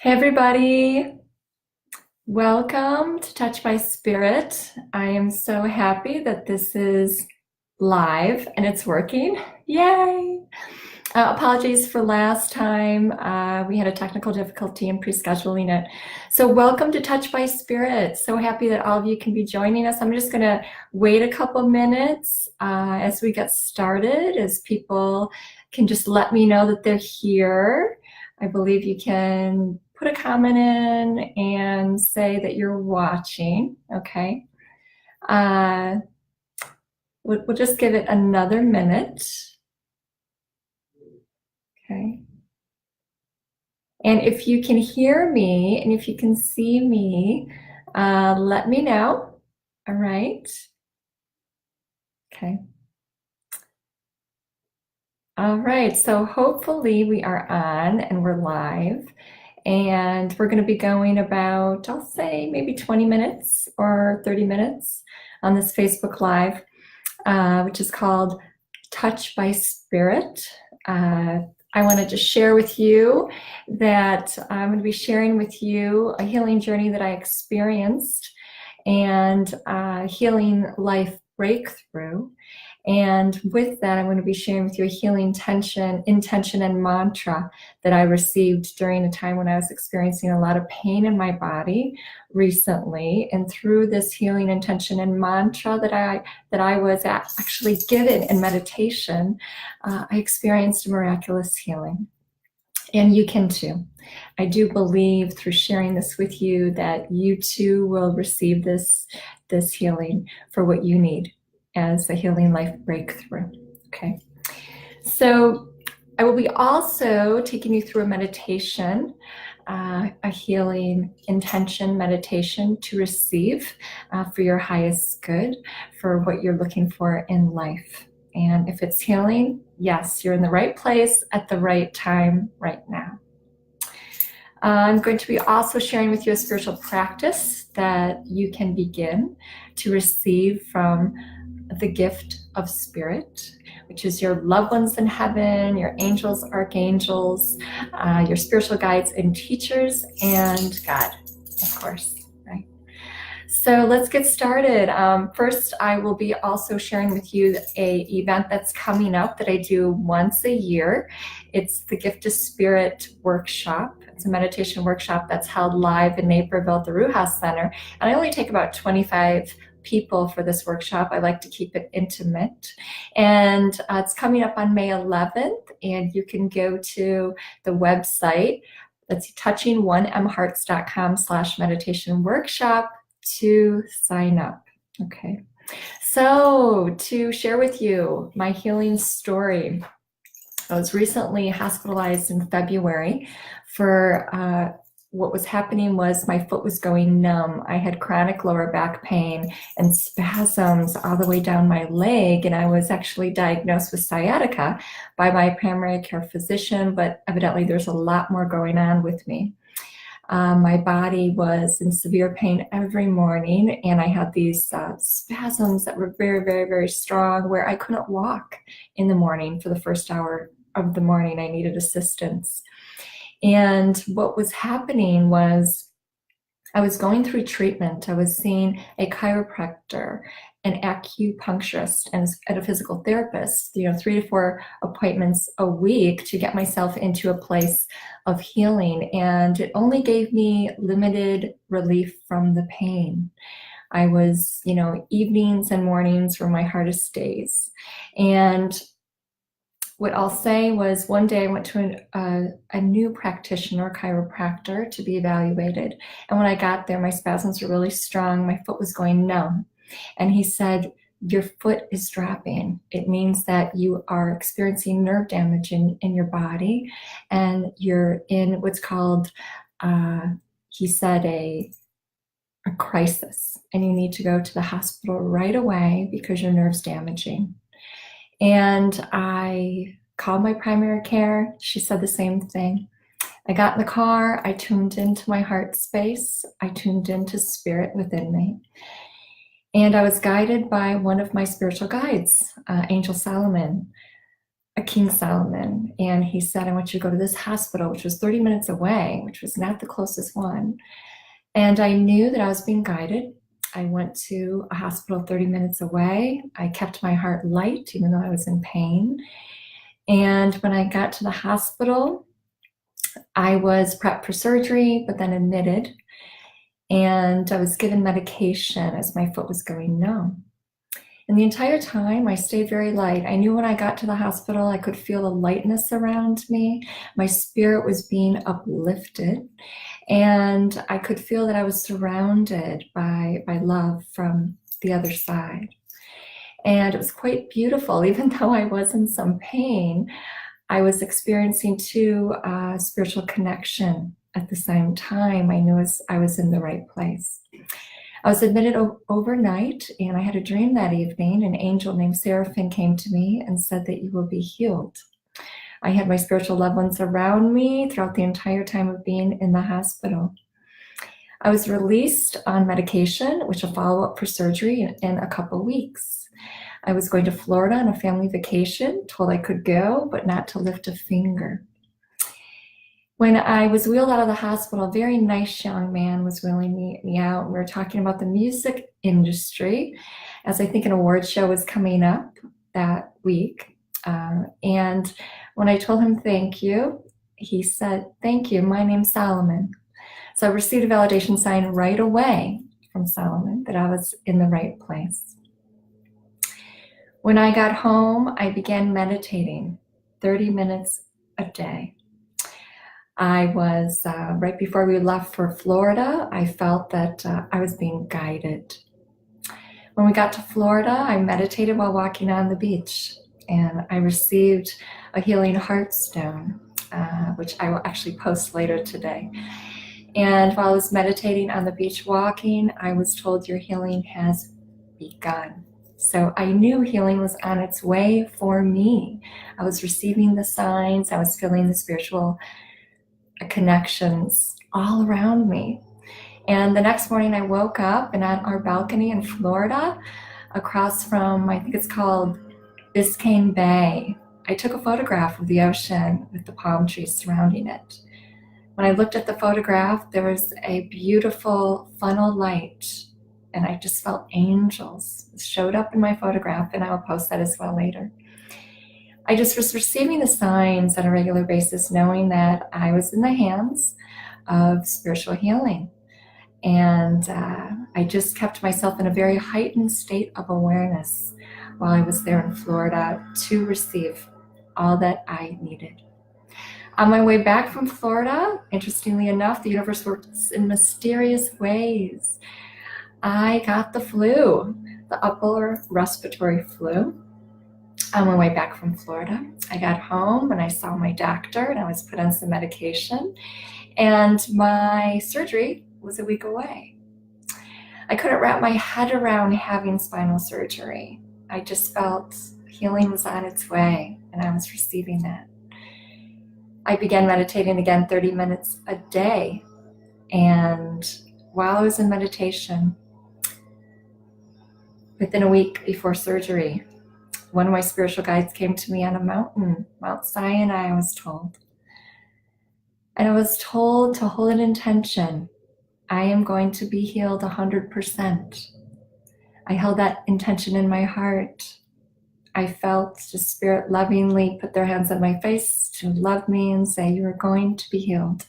Hey everybody, welcome to Touch by Spirit. I am so happy that this is live and it's working. Yay! Apologies for last time. We had a technical difficulty in pre-scheduling it. So welcome to Touch by Spirit. So happy that all of you can be joining us. I'm just going to wait a couple minutes as we get started, as people can just let me know that they're here. I believe you can put a comment in and say that you're watching, okay? We'll just give it another minute. Okay. And if you can hear me and if you can see me, let me know. All right. Okay. All right. So hopefully we are on and we're live. And we're going to be going about, I'll say, maybe 20 minutes or 30 minutes on this Facebook Live, which is called Touch by Spirit. I wanted to share with you that I'm going to be sharing with you a healing journey that I experienced and healing life breakthrough. And with that, I'm going to be sharing with you a healing intention, and mantra that I received during a time when I was experiencing a lot of pain in my body recently. And through this healing intention and mantra that I was actually given in meditation, I experienced a miraculous healing. And you can too. I do believe through sharing this with you that you too will receive this healing for what you need as a healing life breakthrough. Okay. So I will be also taking you through a meditation, a healing intention meditation to receive for your highest good, for what you're looking for in life. And if it's healing, yes, you're in the right place at the right time right now. I'm going to be also sharing with you a spiritual practice that you can begin to receive from the gift of spirit, which is your loved ones in heaven, your angels, archangels, your spiritual guides and teachers, and God, of course. So let's get started. First, I will be also sharing with you an event that's coming up that I do once a year. It's the Gift of Spirit workshop. It's a meditation workshop that's held live in Naperville at the Ruha Center. And I only take about 25 people for this workshop. I like to keep it intimate. And it's coming up on May 11th. And you can go to the website. That's touching1mhearts.com/meditation workshop to sign up. Okay, so to share with you my healing story, I was recently hospitalized in February for what was happening was my foot was going numb. I had chronic lower back pain and spasms all the way down my leg, and I was actually diagnosed with sciatica by my primary care physician, but evidently there's a lot more going on with me. My body was in severe pain every morning, and I had these spasms that were very, very, very strong where I couldn't walk in the morning. For the first hour of the morning, I needed assistance. And what was happening was I was going through treatment. I was seeing a chiropractor, an acupuncturist, and a physical therapist, 3 to 4 appointments a week to get myself into a place of healing. And it only gave me limited relief from the pain. I was, evenings and mornings were my hardest days. And what I'll say was one day I went to a new practitioner, chiropractor, to be evaluated. And when I got there, my spasms were really strong. My foot was going numb. And he said, your foot is dropping. It means that you are experiencing nerve damage in your body. And you're in what's called, he said, a crisis. And you need to go to the hospital right away because your nerve's damaging. And I called my primary care. She said the same thing. I got in the car. I tuned into my heart space. I tuned into spirit within me. And I was guided by one of my spiritual guides, Angel Solomon. a King Solomon, and he said, I want you to go to this hospital, which was 30 minutes away, which was not the closest one. And I knew that I was being guided. I went to a hospital 30 minutes away. I kept my heart light, even though I was in pain. And when I got to the hospital, I was prepped for surgery, but then admitted. And I was given medication as my foot was going numb. And the entire time I stayed very light. I knew when I got to the hospital, I could feel a lightness around me. My spirit was being uplifted. And I could feel that I was surrounded by love from the other side. And it was quite beautiful. Even though I was in some pain, I was experiencing too spiritual connection at the same time. I knew I was in the right place. I was admitted overnight, and I had a dream that evening. An angel named Seraphim came to me and said that you will be healed. I had my spiritual loved ones around me throughout the entire time of being in the hospital. I was released on medication, which will follow up for surgery in a couple weeks. I was going to Florida on a family vacation, told I could go, but not to lift a finger. When I was wheeled out of the hospital, a very nice young man was wheeling me out. We were talking about the music industry, as I think an award show was coming up that week. And when I told him thank you, he said, thank you, my name's Solomon. So I received a validation sign right away from Solomon that I was in the right place. When I got home, I began meditating 30 minutes a day. I was, right before we left for Florida, I felt that I was being guided. When we got to Florida, I meditated while walking on the beach, and I received a healing heart stone, which I will actually post later today. And while I was meditating on the beach walking, I was told your healing has begun. So I knew healing was on its way for me. I was receiving the signs. I was feeling the spiritual connections all around me. And the next morning I woke up, and on our balcony in Florida, across from, I think it's called Biscayne Bay, I took a photograph of the ocean with the palm trees surrounding it. When I looked at the photograph, there was a beautiful funnel light, and I just felt angels showed up in my photograph, and I will post that as well later. I just was receiving the signs on a regular basis, knowing that I was in the hands of spiritual healing. And I just kept myself in a very heightened state of awareness while I was there in Florida to receive all that I needed. On my way back from Florida, interestingly enough, the universe works in mysterious ways. I got the flu, the upper respiratory flu. On my way back from Florida, I got home and I saw my doctor, and I was put on some medication, and my surgery was a week away. I couldn't wrap my head around having spinal surgery. I just felt healing was on its way, and I was receiving that. I began meditating again 30 minutes a day, and while I was in meditation, within a week before surgery, one of my spiritual guides came to me on a mountain, Mount Sinai, I was told. And I was told to hold an intention. I am going to be healed 100%. I held that intention in my heart. I felt the Spirit lovingly put their hands on my face to love me and say, you are going to be healed.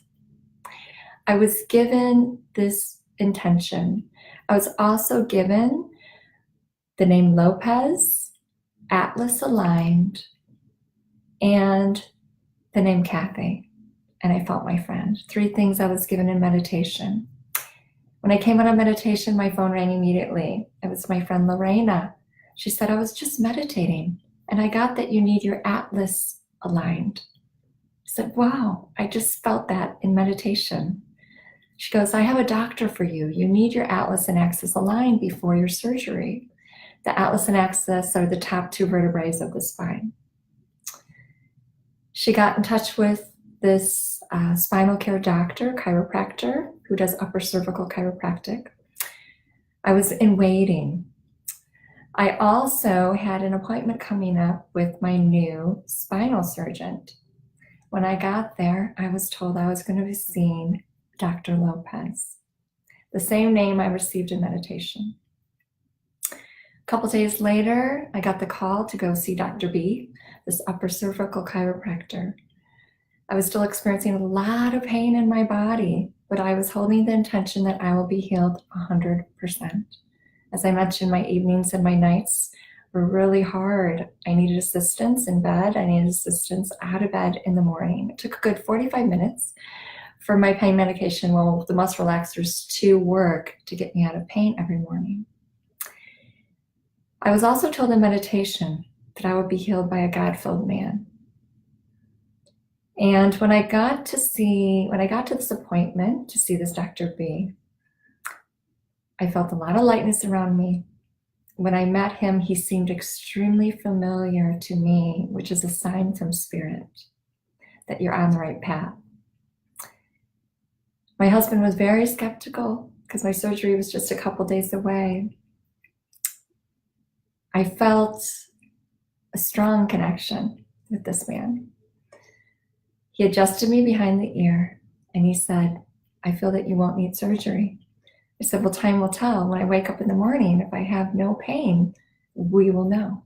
I was given this intention. I was also given the name Lopez, Atlas aligned, and the name Kathy. And I felt my friend. 3 things I was given in meditation. When I came out of meditation, my phone rang immediately. It was my friend Lorena. She said, I was just meditating, and I got that you need your Atlas aligned. I said, wow, I just felt that in meditation. She goes, I have a doctor for you. You need your Atlas and Axis aligned before your surgery. The Atlas and Axis are the top 2 vertebrae of the spine. She got in touch with this spinal care doctor, chiropractor, who does upper cervical chiropractic. I was in waiting. I also had an appointment coming up with my new spinal surgeon. When I got there, I was told I was going to be seeing Dr. Lopez, the same name I received in meditation. A couple days later, I got the call to go see Dr. B, this upper cervical chiropractor. I was still experiencing a lot of pain in my body, but I was holding the intention that I will be healed 100%. As I mentioned, my evenings and my nights were really hard. I needed assistance in bed. I needed assistance out of bed in the morning. It took a good 45 minutes for my pain medication, well, the muscle relaxers, to work to get me out of pain every morning. I was also told in meditation that I would be healed by a God-filled man. And when I got to this appointment to see this Dr. B, I felt a lot of lightness around me. When I met him, he seemed extremely familiar to me, which is a sign from Spirit that you're on the right path. My husband was very skeptical because my surgery was just a couple days away. I felt a strong connection with this man. He adjusted me behind the ear and he said, "I feel that you won't need surgery." I said, "Well, time will tell. When I wake up in the morning, if I have no pain, we will know."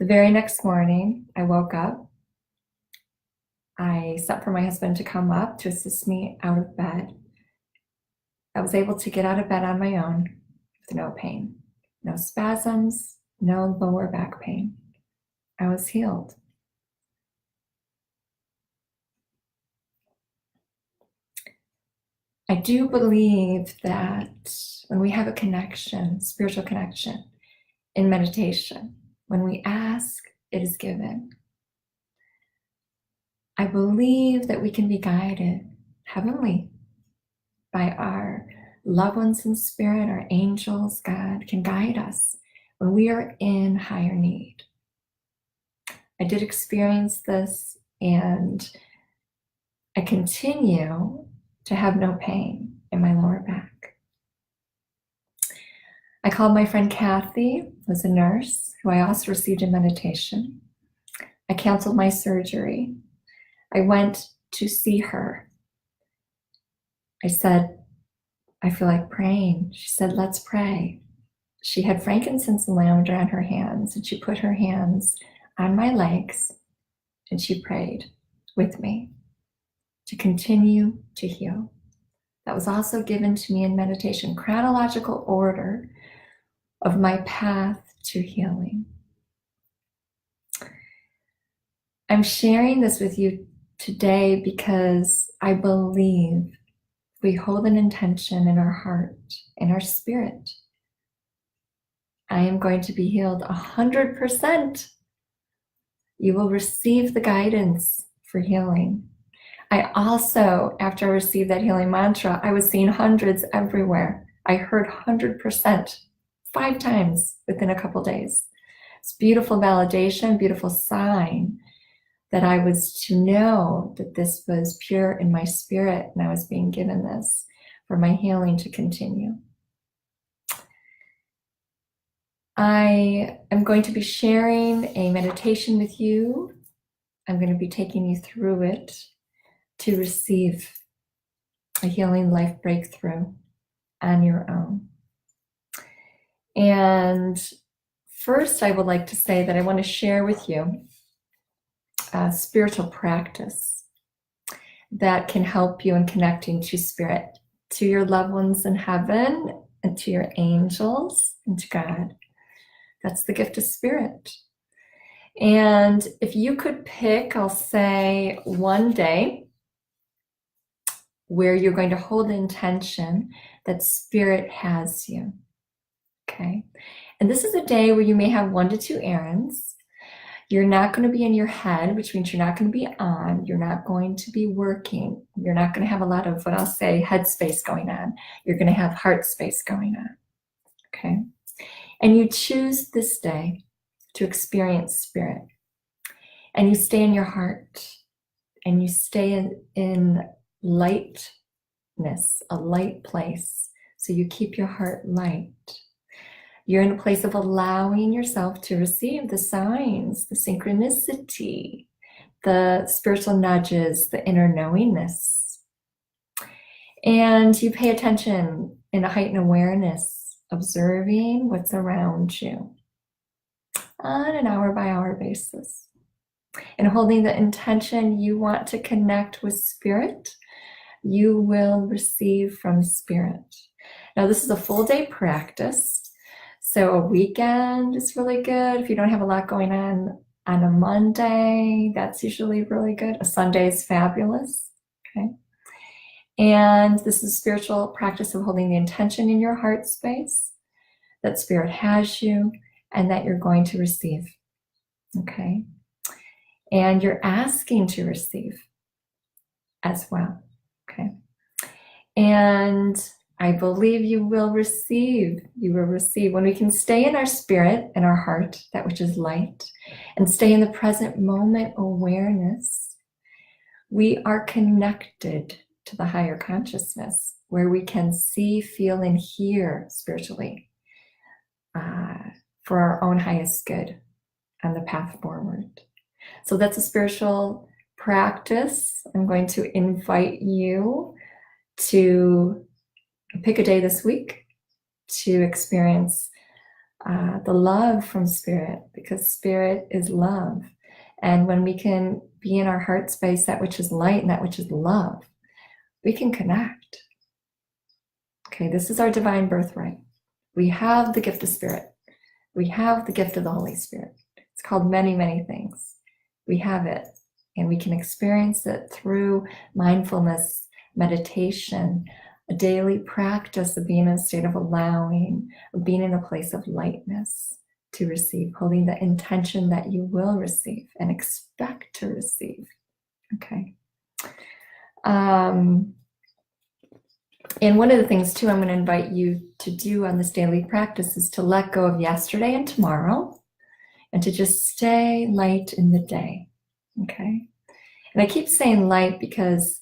The very next morning, I woke up. I sent for my husband to come up to assist me out of bed. I was able to get out of bed on my own with no pain, no spasms, no lower back pain. I was healed. I do believe that when we have a connection, spiritual connection, in meditation, when we ask, it is given. I believe that we can be guided heavenly by our loved ones in spirit, our angels. God can guide us when we are in higher need. I did experience this, and I continue to have no pain in my lower back. I called my friend Kathy, who's a nurse, who I also received in meditation. I canceled my surgery. I went to see her. I said, "I feel like praying." She said, "Let's pray." She had frankincense and lavender on her hands, and she put her hands on my legs, and she prayed with me to continue to heal. That was also given to me in meditation, chronological order of my path to healing. I'm sharing this with you today because I believe we hold an intention in our heart, in our spirit. I am going to be healed 100%. You will receive the guidance for healing. I also, after I received that healing mantra, I was seeing hundreds everywhere. I heard 100% 5 times within a couple days. It's beautiful validation, beautiful sign that I was to know that this was pure in my spirit and I was being given this for my healing to continue. I am going to be sharing a meditation with you. I'm going to be taking you through it to receive a healing life breakthrough on your own. And first, I would like to say that I want to share with you a spiritual practice that can help you in connecting to spirit, to your loved ones in heaven, and to your angels, and to God. That's the gift of spirit. And if you could pick, I'll say, one day where you're going to hold the intention that spirit has you. Okay. And this is a day where you may have 1 to 2 errands. You're not going to be in your head, which means you're not going to be on. You're not going to be working. You're not going to have a lot of what I'll say head space going on. You're going to have heart space going on. Okay. And you choose this day to experience spirit. And you stay in your heart. And you stay in lightness, a light place. So you keep your heart light. You're in a place of allowing yourself to receive the signs, the synchronicity, the spiritual nudges, the inner knowingness. And you pay attention in a heightened awareness, observing what's around you on an hour-by-hour basis. And holding the intention you want to connect with spirit, you will receive from spirit. Now, this is a full day practice, so a weekend is really good. If you don't have a lot going on a Monday, that's usually really good. A Sunday is fabulous, okay? And this is a spiritual practice of holding the intention in your heart space that spirit has you and that you're going to receive, okay? And you're asking to receive as well, okay? And I believe you will receive. You will receive. When we can stay in our spirit and our heart, that which is light, and stay in the present moment awareness, we are connected to the higher consciousness where we can see, feel, and hear spiritually for our own highest good and the path forward. So that's a spiritual practice. I'm going to invite you to pick a day this week to experience the love from spirit, because spirit is love. And when we can be in our heart space, that which is light and that which is love, we can connect. Okay, this is our divine birthright. We have the gift of spirit. We have the gift of the Holy Spirit. It's called many, many things. We have it, and we can experience it through mindfulness, meditation, a daily practice of being in a state of allowing, of being in a place of lightness to receive, holding the intention that you will receive and expect to receive. Okay. And one of the things too I'm going to invite you to do on this daily practice is to let go of yesterday and tomorrow and to just stay light in the day. Okay. And I keep saying light because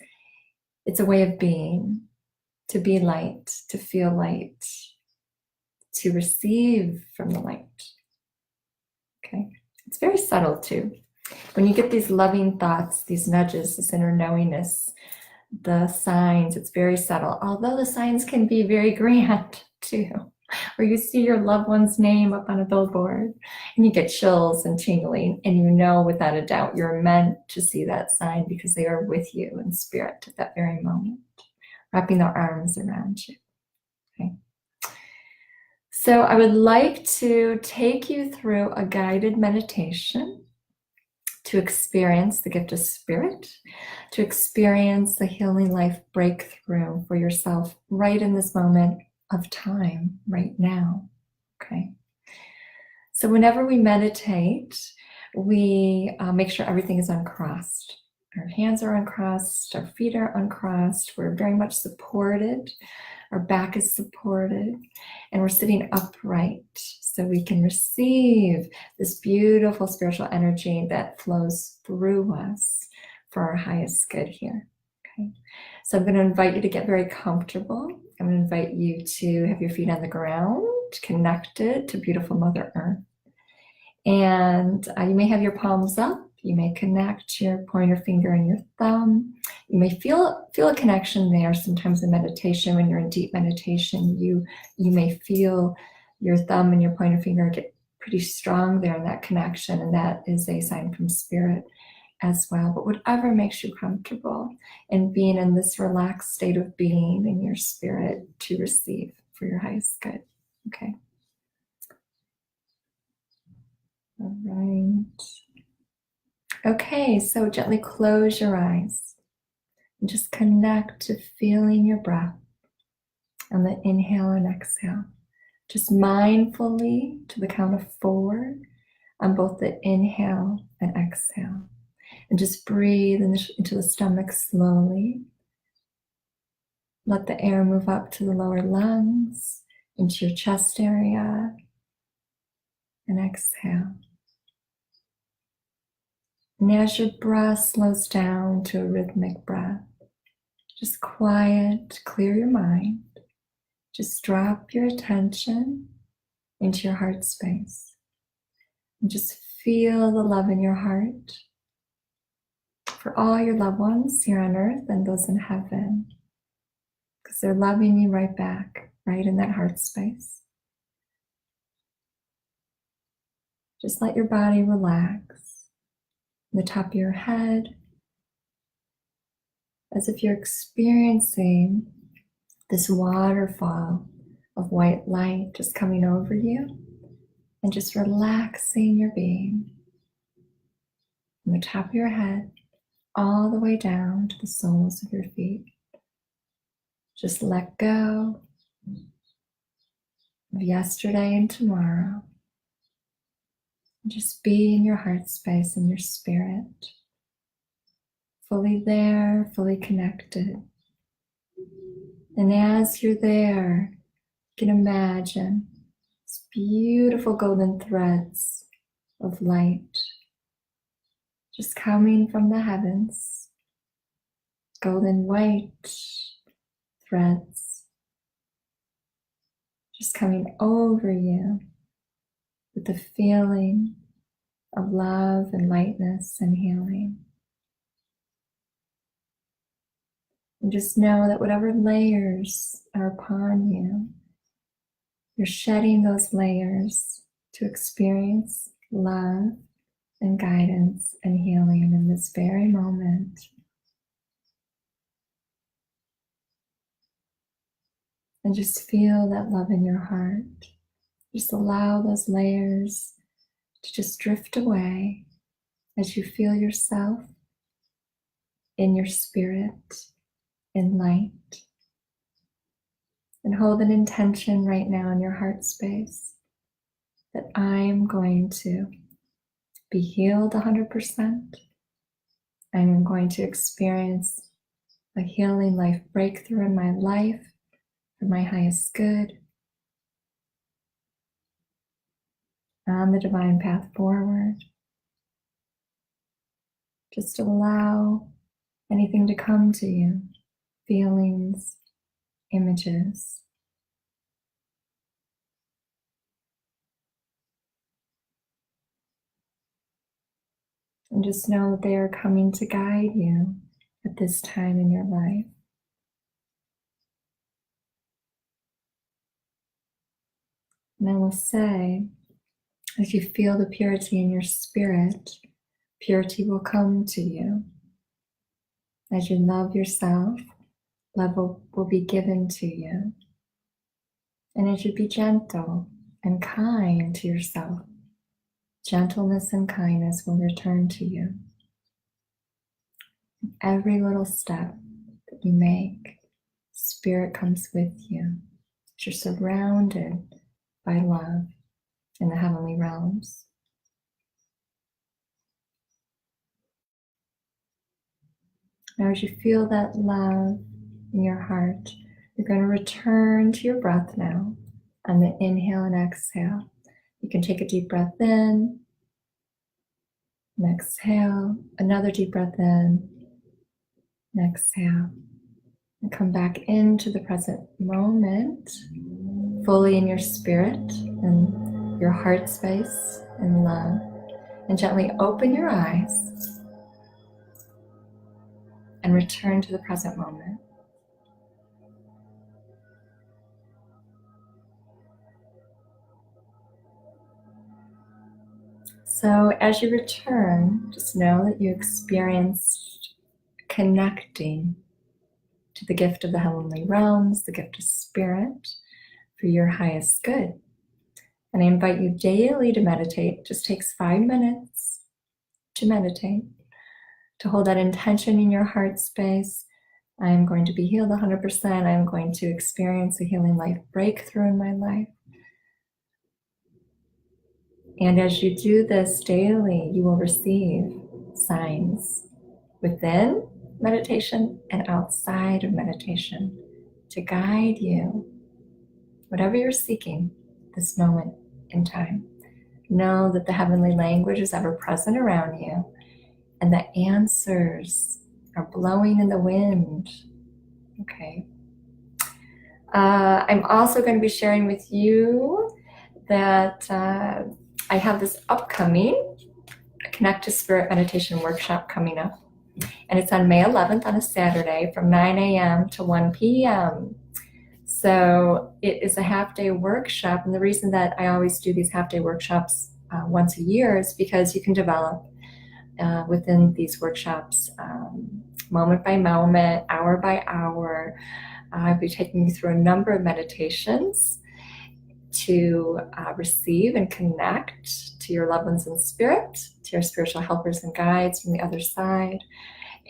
it's a way of being. To be light, to feel light, to receive from the light. Okay, it's very subtle too. When you get these loving thoughts, these nudges, this inner knowingness, the signs, it's very subtle. Although the signs can be very grand too, where you see your loved one's name up on a billboard and you get chills and tingling, and you know without a doubt you're meant to see that sign because they are with you in spirit at that very moment, wrapping their arms around you. Okay. So I would like to take you through a guided meditation to experience the gift of spirit, to experience the healing life breakthrough for yourself right in this moment of time, right now. Okay. So whenever we meditate, we make sure everything is uncrossed. Our hands are uncrossed, our feet are uncrossed, we're very much supported, our back is supported, and we're sitting upright so we can receive this beautiful spiritual energy that flows through us for our highest good here. Okay. So I'm going to invite you to get very comfortable. I'm going to invite you to have your feet on the ground, connected to beautiful Mother Earth. And you may have your palms up. You may connect your pointer finger and your thumb. You may feel a connection there. Sometimes in meditation, when you're in deep meditation, you may feel your thumb and your pointer finger get pretty strong there in that connection, and that is a sign from spirit as well. But whatever makes you comfortable in being in this relaxed state of being in your spirit to receive for your highest good. Okay. All right. Okay, so gently close your eyes and just connect to feeling your breath on the inhale and exhale. Just mindfully to the count of 4 on both the inhale and exhale. And just breathe into the stomach slowly. Let the air move up to the lower lungs, into your chest area, and exhale. And as your breath slows down to a rhythmic breath, just quiet, clear your mind. Just drop your attention into your heart space. And just feel the love in your heart for all your loved ones here on earth and those in heaven, because they're loving you right back, right in that heart space. Just let your body relax. The top of your head, as if you're experiencing this waterfall of white light just coming over you and just relaxing your being. From the top of your head all the way down to the soles of your feet. Just let go of yesterday and tomorrow. And just be in your heart space and your spirit. Fully there, fully connected. And as you're there, you can imagine these beautiful golden threads of light just coming from the heavens. Golden white threads just coming over you with the feeling of love and lightness and healing. And just know that whatever layers are upon you, you're shedding those layers to experience love and guidance and healing in this very moment. And just feel that love in your heart. Just allow those layers to just drift away as you feel yourself in your spirit, in light. And hold an intention right now in your heart space that I'm going to be healed 100%. I'm going to experience a healing life breakthrough in my life for my highest good, on the divine path forward. Just allow anything to come to you, feelings, images. And just know that they are coming to guide you at this time in your life. And I will say, as you feel the purity in your spirit, purity will come to you. As you love yourself, love will be given to you. And as you be gentle and kind to yourself, gentleness and kindness will return to you. Every little step that you make, Spirit comes with you. You're surrounded by love in the heavenly realms. Now, as you feel that love in your heart, you're going to return to your breath now on the inhale and exhale. You can take a deep breath in and exhale, another deep breath in and exhale, and come back into the present moment, fully in your spirit and your heart space and love, and gently open your eyes and return to the present moment. So as you return, just know that you experienced connecting to the gift of the heavenly realms, the gift of spirit for your highest good. And I invite you daily to meditate. It just takes 5 minutes to meditate, to hold that intention in your heart space. I am going to be healed 100%. I am going to experience a healing life breakthrough in my life. And as you do this daily, you will receive signs within meditation and outside of meditation to guide you, whatever you're seeking this moment in time. Know that the heavenly language is ever present around you, and the answers are blowing in the wind. Okay. I'm also going to be sharing with you that I have this upcoming Connect to Spirit meditation workshop coming up. And it's on May 11th on a Saturday from 9 a.m. to 1 p.m. So it is a half-day workshop. And the reason that I always do these half-day workshops once a year is because you can develop within these workshops moment by moment, hour by hour. I'll be taking you through a number of meditations to receive and connect to your loved ones in spirit, to your spiritual helpers and guides from the other side.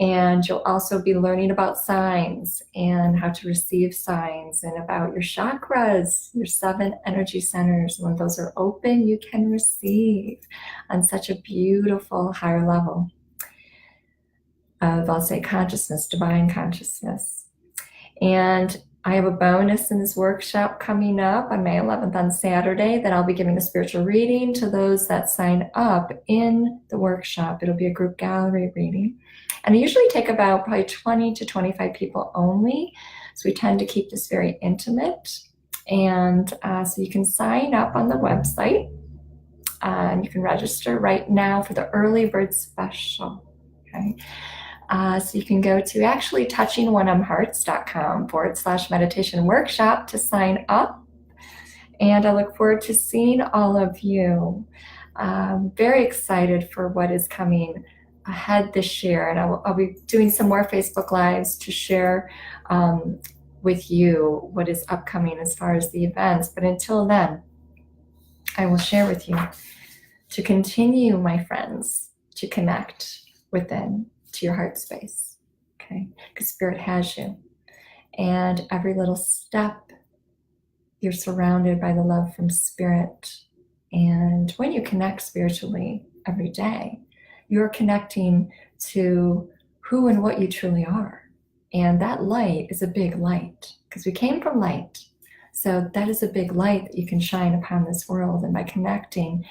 And you'll also be learning about signs and how to receive signs, and about your chakras, your 7 energy centers. When those are open, you can receive on such a beautiful higher level of, I'll say, consciousness, divine consciousness. And I have a bonus in this workshop coming up on May 11th on Saturday that I'll be giving a spiritual reading to those that sign up in the workshop. It'll be a group gallery reading. And I usually take about probably 20 to 25 people only. So we tend to keep this very intimate. And so you can sign up on the website. And you can register right now for the early bird special. Okay. So you can go to actually touchingonehearts.com/meditation workshop to sign up. And I look forward to seeing all of you. Very excited for what is coming ahead this year. And I'll be doing some more Facebook Lives to share with you what is upcoming as far as the events. But until then, I will share with you to continue, my friends, to connect within, to your heart space, okay? Because Spirit has you. And every little step, you're surrounded by the love from Spirit. And when you connect spiritually every day, you're connecting to who and what you truly are. And that light is a big light, because we came from light. So that is a big light that you can shine upon this world. And by connecting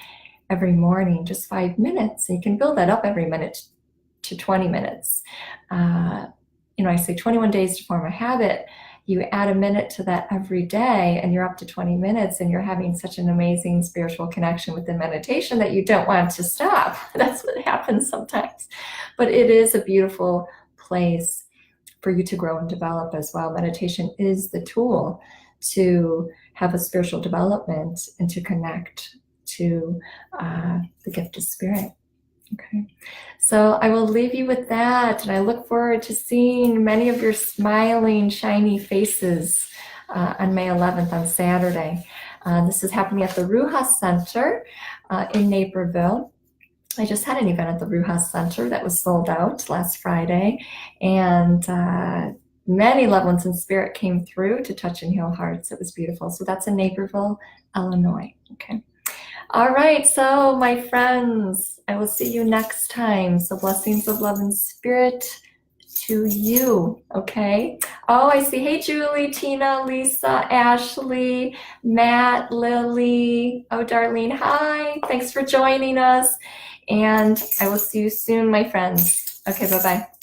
every morning, just 5 minutes, you can build that up every minute to 20 minutes. I say 21 days to form a habit. You add a minute to that every day and you're up to 20 minutes, and you're having such an amazing spiritual connection with the meditation that you don't want to stop. That's what happens sometimes. But it is a beautiful place for you to grow and develop as well. Meditation is the tool to have a spiritual development and to connect to the gift of Spirit. Okay, so I will leave you with that, and I look forward to seeing many of your smiling, shiny faces on May 11th on Saturday. This is happening at the Ruha Center in Naperville. I just had an event at the Ruha Center that was sold out last Friday, and many loved ones in spirit came through to touch and heal hearts. It was beautiful. So that's in Naperville, Illinois. Okay. All right, so my friends, I will see you next time. So blessings of love and spirit to you, okay? Oh, I see. Hey, Julie, Tina, Lisa, Ashley, Matt, Lily. Oh, Darlene, hi. Thanks for joining us. And I will see you soon, my friends. Okay, bye-bye.